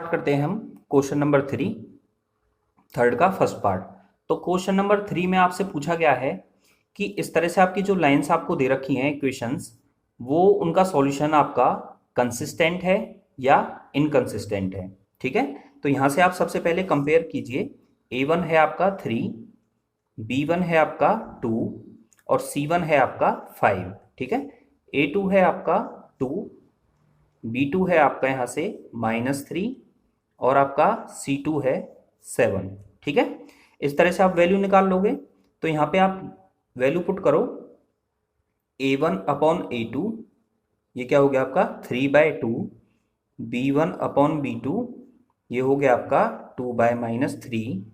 Start करते हैं हम क्वेश्चन नंबर 3, थर्ड का फर्स्ट पार्ट। तो क्वेश्चन नंबर 3 में आपसे पूछा गया है कि इस तरह से आपकी जो लाइंस आपको दे रखी हैं इक्वेशंस, वो उनका सॉल्यूशन आपका कंसिस्टेंट है या इनकंसिस्टेंट है। ठीक है, तो यहाँ से आप सबसे पहले कंपेयर कीजिए। A1 है आपका 3, B1 है आपका 2 और C1 है आपका 5। ठीक है, A2 है आपका 2, B2 है आपका यहाँ से -3 और आपका C2 है 7। ठीक है, इस तरह से आप वैल्यू निकाल लोगे। तो यहाँ पे आप वैल्यू पुट करो A1 अपॉन A2, ये क्या हो गया आपका 3/2, B1 अपॉन B2 ये हो गया आपका 2/-3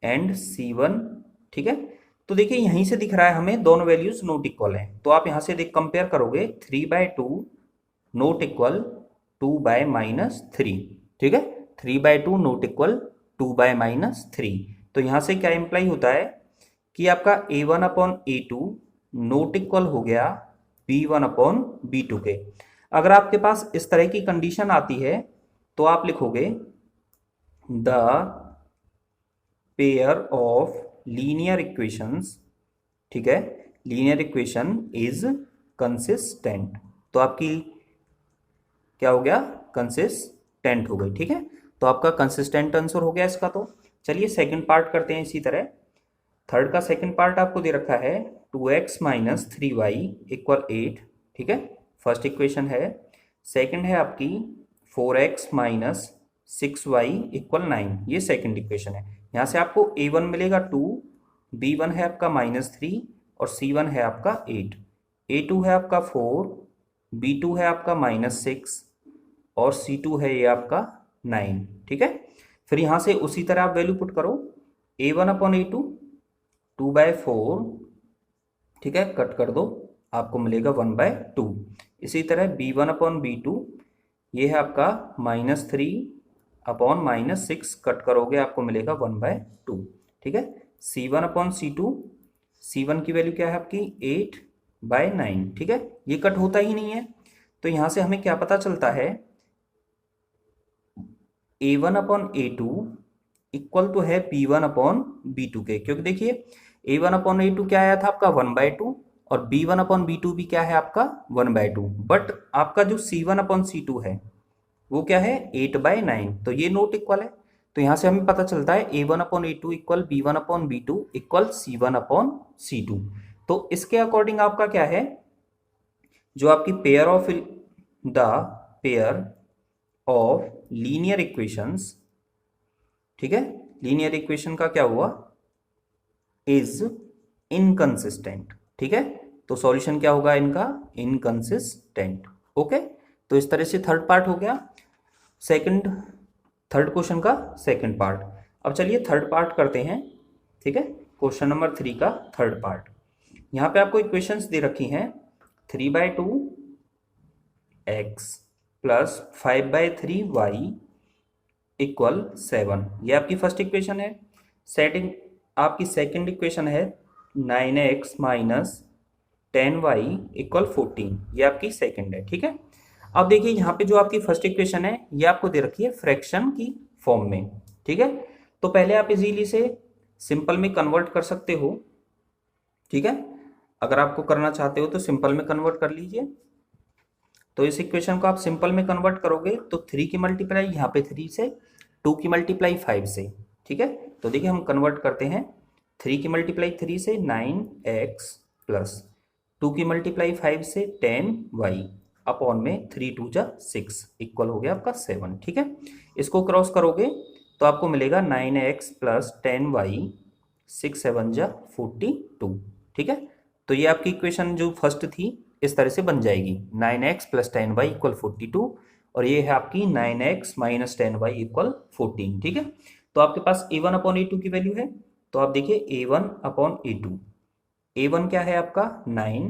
एंड C1। ठीक है, तो देखिए यहीं से दिख रहा है हमें दोनों वैल्यूज नोट इक्वल हैं, तो आप यहाँ से देख कंपेयर करोगे 3/2 नोट इक्वल 2/-3। ठीक है, 3/2 नोट इक्वल 2/-3। तो यहाँ से क्या इंप्लाई होता है कि आपका A1 upon A2 note equal हो गया B1 अपॉन B2 के। अगर आपके पास इस तरह की कंडीशन आती है तो आप लिखोगे the pair of linear equations. ठीक है, लीनियर इक्वेशन इज कंसिस्टेंट। तो आपकी क्या हो गया, कंसिस्टेंट हो गई। ठीक है, तो आपका कंसिस्टेंट आंसर हो गया इसका। तो चलिए सेकंड पार्ट करते हैं इसी तरह। थर्ड का सेकंड पार्ट आपको दे रखा है 2x - 3y = 8। ठीक है, फर्स्ट इक्वेशन है। सेकंड है आपकी 4x - 6y = 9, ये सेकंड इक्वेशन है। यहाँ से आपको A1 मिलेगा 2, B1 है आपका -3 और C1 है आपका 8। A2 है आपका 4, B2 है आपका -6 और C2 है ये आपका 9। ठीक है, फिर यहाँ से उसी तरह आप वैल्यू पुट करो A1 अपॉन A2 2/4। ठीक है, कट कर दो, आपको मिलेगा 1/2। इसी तरह B1 अपॉन B2 ये है आपका -3 अपॉन -6, कट करोगे आपको मिलेगा 1/2। ठीक है, C1 अपॉन C2, C1 की वैल्यू क्या है आपकी 8/9। ठीक है, ये कट होता ही नहीं है, तो यहाँ से हमें क्या पता चलता है A1 अपॉन A2 इक्वल तो है B1 अपॉन B2 के, क्योंकि देखिए A1 अपॉन A2 क्या आया था आपका 1/2 और B1 अपॉन B2 भी क्या है आपका 1/2, बट आपका जो C1 अपॉन C2 है वो क्या है 8/9, तो ये नोट इक्वल है। तो यहाँ से हमें पता चलता है A1 upon A2 equal B1 upon B2 equal C1 upon C2। तो इसके अकॉर्डिंग आपका क्या है, जो आपकी पेयर ऑफ लीनियर इक्वेशंस, ठीक है, लीनियर इक्वेशन का क्या हुआ, इज इनकंसिस्टेंट। ठीक है, तो सॉल्यूशन क्या होगा इनका, इनकंसिस्टेंट। ओके, तो इस तरह से थर्ड पार्ट हो गया थर्ड क्वेश्चन का सेकंड पार्ट। अब चलिए थर्ड पार्ट करते हैं। ठीक है, क्वेश्चन नंबर 3 का थर्ड पार्ट। यहाँ पे आपको इक्वेशंस दे रखी हैं 3/2 x प्लस 5/3y इक्वल 7, ये आपकी फर्स्ट इक्वेशन है। सेटिंग आपकी सेकंड इक्वेशन है 9x - 10y = 14, ये आपकी सेकंड है। ठीक है, अब देखिए यहाँ पे जो आपकी फर्स्ट इक्वेशन है ये आपको दे रखी है फ्रैक्शन की फॉर्म में। ठीक है, तो पहले आप इजीली से सिंपल में कन्वर्ट कर सकते हो। ठीक है, अगर आपको करना चाहते हो तो सिंपल में कन्वर्ट कर लीजिए। तो इस इक्वेशन को आप सिंपल में कन्वर्ट करोगे तो 3 की मल्टीप्लाई यहाँ पे 3 से, 2 की मल्टीप्लाई 5 से। ठीक है, तो देखिए हम कन्वर्ट करते हैं 3 की मल्टीप्लाई 3 से 9x प्लस 2 की मल्टीप्लाई 5 से 10y अपॉन में 3 2 जा 6 इक्वल हो गया आपका 7। ठीक है, इसको क्रॉस करोगे तो आपको मिलेगा 9x प्लस 10y 6 7 जा 42। ठीक है, तो ये आपकी इक्वेशन जो फर्स्ट थी इस तरह से बन जाएगी 9x प्लस 10y = 42 और ये है आपकी 9x - 10y = 14। ठीक है, तो आपके पास A1 अपॉन A2 की वैल्यू है, तो आप देखिए A1 अपॉन A2, A1 क्या है आपका 9।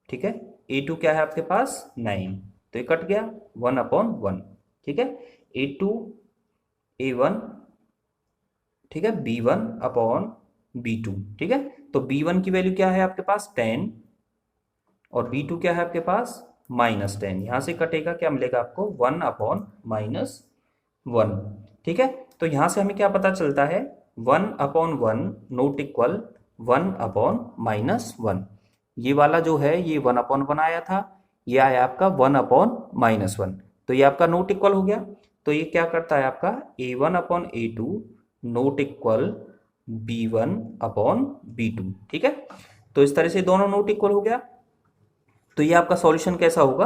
ठीक है, A2 क्या है आपके पास 9, तो ये कट गया 1/1। ठीक है, A2 A1, ठीक है, B1 अपॉन B2। ठीक है, तो B1 की वैल्यू क्या है आपके पास 10 और B2 क्या है आपके पास -10। यहाँ से कटेगा क्या मिलेगा आपको 1/-10 1, ठीक है। तो यहाँ से हमें क्या पता चलता है, 1/1 नोट इक्वल 1/-1। ये वाला जो है ये 1/1 आया था, ये आया आपका 1/-1, तो ये आपका नोट इक्वल हो गया। तो ये क्या करता है आपका A1/A2 नोट इक्वल B1/B2, ठीक है। तो इस तरह से दोनों नोट इक्वल हो गया, तो ये आपका सॉल्यूशन कैसा होगा,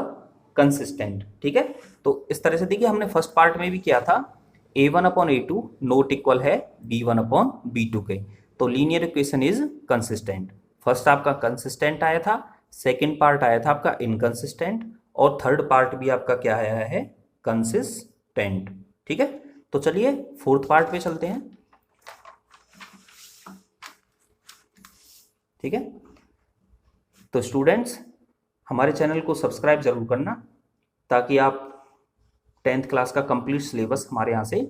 कंसिस्टेंट, ठीक है। तो इस तरह से देखिए हमने फर्स्ट पार्ट में भी किया था, A1/A2 नोट इक्वल है B1/B2 के, तो linear equation is consistent. First आपका कंसिस्टेंट आया था, सेकेंड पार्ट आया था आपका इनकंसिस्टेंट, और थर्ड पार्ट भी आपका क्या आया है, कंसिस्टेंट, ठीक है। तो चलिए फोर्थ पार्ट पे चलते हैं, ठीक है। तो स्टूडेंट्स हमारे चैनल को सब्सक्राइब जरूर करना, ताकि आप 10th क्लास का कंप्लीट सिलेबस हमारे यहाँ से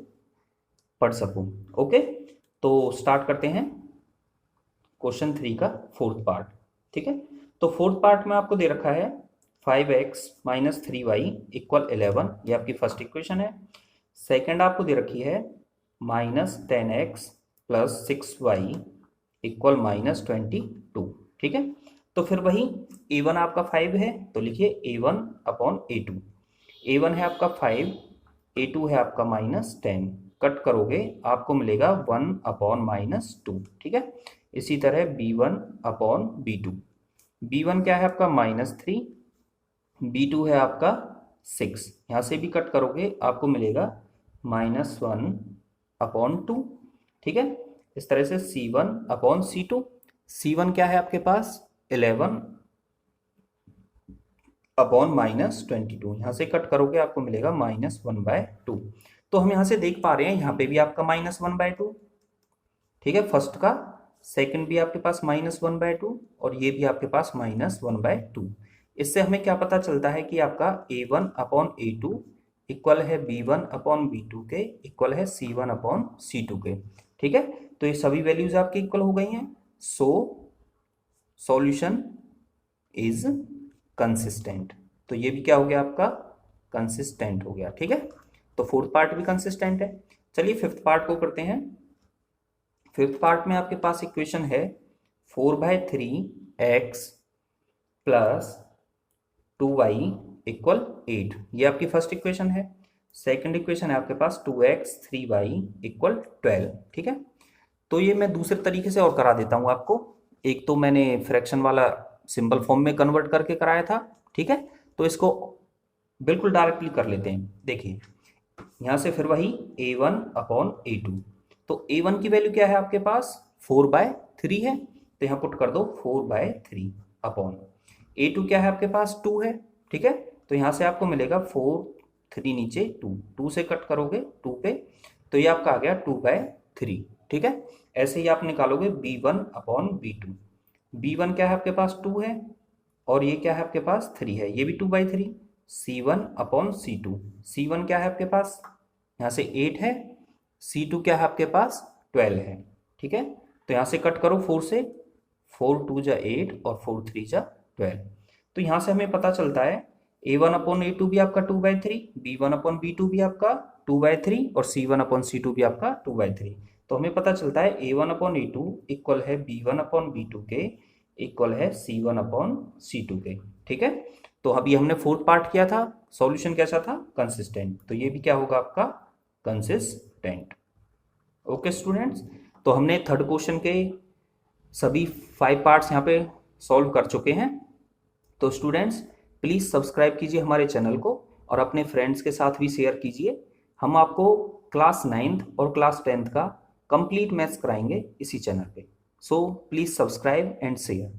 पढ़ सकूं। ओके, तो स्टार्ट करते हैं क्वेश्चन 3 का फोर्थ पार्ट, ठीक है। तो फोर्थ पार्ट में आपको दे रखा है 5x - 3y = 11, ये आपकी फर्स्ट इक्वेशन है। सेकंड आपको दे रखी है -10x + 6y = -22, ठीक है। तो फिर वही a1 आपका 5 है, तो लिखिए A1/A2। A1 है आपका 5, A2 है आपका -10, कट करोगे आपको मिलेगा 1/-2, ठीक है। इसी तरह B1/B2, B1 क्या है आपका -3, B2 है आपका 6, यहाँ से भी कट करोगे आपको मिलेगा -1/2, ठीक है। इस तरह से C1/C2, C1 क्या है आपके पास 11/-22, यहाँ से कट करोगे आपको मिलेगा -1/2। तो हम यहाँ से देख पा रहे हैं यहाँ पे भी आपका -1/2, ठीक है, फर्स्ट का, सेकंड भी आपके पास -1/2, और ये भी आपके पास -1/2। इससे हमें क्या पता चलता है कि आपका A1/A2 इक्वल है B1/B2 के, इक्वल है C1/C2 के, ठीक है। तो ये सभी वैल्यूज आपकी इक्वल हो गई हैं, सो सॉल्यूशन इज कंसिस्टेंट। तो ये भी क्या हो गया आपका, कंसिस्टेंट हो गया, ठीक है। तो फोर्थ पार्ट भी कंसिस्टेंट है। चलिए फिफ्थ पार्ट को करते हैं। फिफ्थ पार्ट में आपके पास इक्वेशन है 4/3x + 2y = 8, ये आपकी फर्स्ट इक्वेशन है। सेकंड इक्वेशन है आपके पास 2x 3y = 12, ठीक है। तो ये मैं दूसरे तरीके से और करा देता हूँ आपको। एक तो मैंने फ्रैक्शन वाला सिंबल फॉर्म में कन्वर्ट करके कराया था, ठीक है। तो इसको बिल्कुल डायरेक्टली कर लेते हैं। देखिए यहाँ से फिर वही A1/A2, तो A1 की वैल्यू क्या है आपके पास 4/3 है, तो यहाँ पुट कर दो 4/3 अपॉन A2 क्या है आपके पास 2 है, ठीक है। तो यहाँ से आपको मिलेगा 4, 3 नीचे 2, 2 से कट करोगे 2 पे, तो ये आपका आ गया 2/3, ठीक है। ऐसे ही आप निकालोगे B1/B2, B1 क्या है आपके पास 2 है, और ये क्या है आपके पास 3 है, ये भी 2/3, C1/C2, C1 क्या है आपके पास यहाँ से 8 है, C2 क्या है आपके पास 12 है, ठीक है। तो यहाँ से कट करो 4 से, 4 2 जा 8 और 4 3 जा 12। तो यहाँ से हमें पता चलता है A1/A2 भी आपका 2/3, B1/B2 भी आपका 2/3, और C1/C2 भी आपका 2/3। तो हमें पता चलता है A1/A2 इक्वल है B1/B2 के, इक्वल है C1/C2 के, ठीक है। तो अभी हमने फोर्थ पार्ट किया था, सॉल्यूशन कैसा था, कंसिस्टेंट। तो ये भी क्या होगा आपका कंसिस्टेंट। ओके स्टूडेंट्स, तो हमने थर्ड क्वेश्चन के सभी 5 पार्ट्स यहाँ पे सॉल्व कर चुके हैं। तो स्टूडेंट्स प्लीज़ सब्सक्राइब कीजिए हमारे चैनल को, और अपने फ्रेंड्स के साथ भी शेयर कीजिए। हम आपको क्लास 9th और क्लास 10th का कंप्लीट मैथ्स कराएंगे इसी चैनल पे। So please subscribe and share.